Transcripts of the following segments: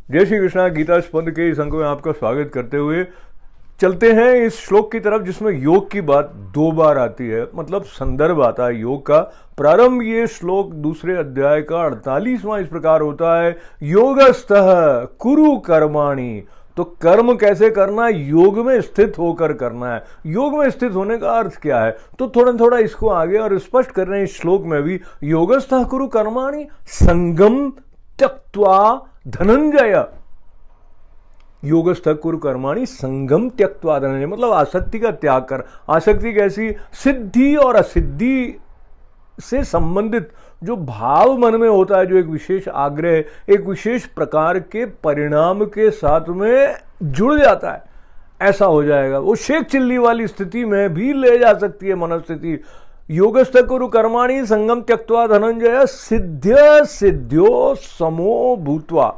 जय श्री कृष्णा। गीता स्पंद के इस अंक में आपका स्वागत करते हुए चलते हैं इस श्लोक की तरफ जिसमें योग की बात 2 बार आती है, मतलब संदर्भ आता है योग का। प्रारंभ ये श्लोक दूसरे अध्याय का 48वां इस प्रकार होता है, योगस्थः कुरु कर्माणि। तो कर्म कैसे करना है? योग में स्थित होकर करना है। योग में स्थित होने का अर्थ क्या है? तो थोड़ा थोड़ा इसको आगे और स्पष्ट कर रहे हैं इस श्लोक में भी। योगस्थः कुरु कर्माणि संगम त्यक्त्वा धनंजय। योगस्थः कुरु कर्माणि संगम त्यक्त्वा धनंजय, मतलब आसक्ति का त्याग कर। आसक्ति कैसी? सिद्धि और असिद्धि से संबंधित जो भाव मन में होता है, जो एक विशेष आग्रह, एक विशेष प्रकार के परिणाम के साथ में जुड़ जाता है, ऐसा हो जाएगा। वो शेख चिल्ली वाली स्थिति में भी ले जा सकती है मनस्थिति। योगस्थः कुरु कर्माणि संगम त्यक्त्वा धनंजय सिद्ध्य सिद्ध्यो समो भूत्वा।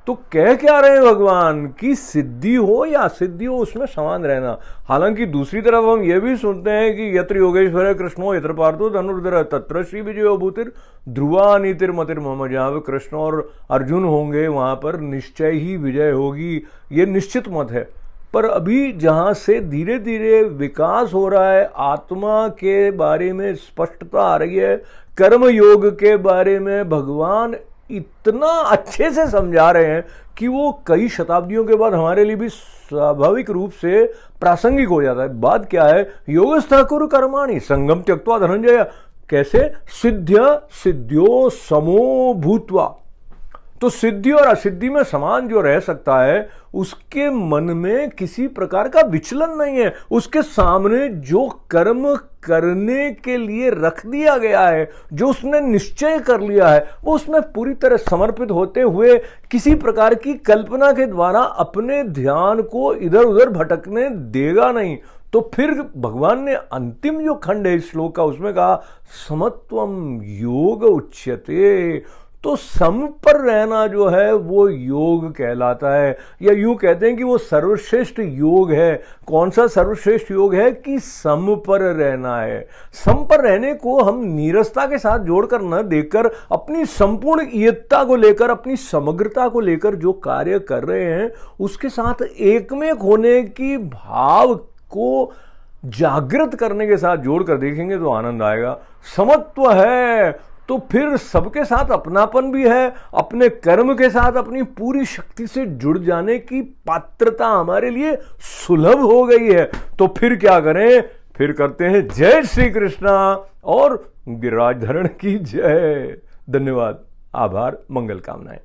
तो कह क्या रहे हैं भगवान कि सिद्धि हो या असिद्धि हो उसमें समान रहना। हालांकि दूसरी तरफ हम ये भी सुनते हैं कि यत्र योगेश्वर कृष्णो यत्र पार्थो धनुर्धर तत्र श्री विजयो भूतिर ध्रुवा नीतिर मतिर मम। जहां कृष्ण और अर्जुन होंगे वहां पर निश्चय ही विजय होगी, ये निश्चित मत है। पर अभी जहां से धीरे धीरे विकास हो रहा है, आत्मा के बारे में स्पष्टता आ रही है, कर्म योग के बारे में भगवान इतना अच्छे से समझा रहे हैं कि वो कई शताब्दियों के बाद हमारे लिए भी स्वाभाविक रूप से प्रासंगिक हो जाता है। बात क्या है? योगस्थः कुरु कर्माणि संगम त्यक्त्वा धनंजय। कैसे? सिद्ध्य सिद्ध्यो समो भूत्वा। तो सिद्धि और असिद्धि में समान जो रह सकता है, उसके मन में किसी प्रकार का विचलन नहीं है। उसके सामने जो कर्म करने के लिए रख दिया गया है, जो उसने निश्चय कर लिया है, वो उसमें पूरी तरह समर्पित होते हुए किसी प्रकार की कल्पना के द्वारा अपने ध्यान को इधर उधर भटकने देगा नहीं। तो फिर भगवान ने अंतिम जो खंड है इस श्लोक का, उसमें कहा समत्वम योग उच्यते। तो सम पर रहना जो है वो योग कहलाता है, या यूं कहते हैं कि वो सर्वश्रेष्ठ योग है। कौन सा सर्वश्रेष्ठ योग है? कि सम पर रहना है। सम पर रहने को हम नीरसता के साथ जोड़कर न देखकर अपनी संपूर्ण ईयत्ता को लेकर, अपनी समग्रता को लेकर जो कार्य कर रहे हैं उसके साथ एक में होने की भाव को जागृत करने के साथ जोड़कर देखेंगे तो आनंद आएगा। समत्व है तो फिर सबके साथ अपनापन भी है, अपने कर्म के साथ अपनी पूरी शक्ति से जुड़ जाने की पात्रता हमारे लिए सुलभ हो गई है। तो फिर क्या करें? फिर करते हैं जय श्री कृष्णा और गिरिराज धरण की जय। धन्यवाद, आभार, मंगल कामनाएं।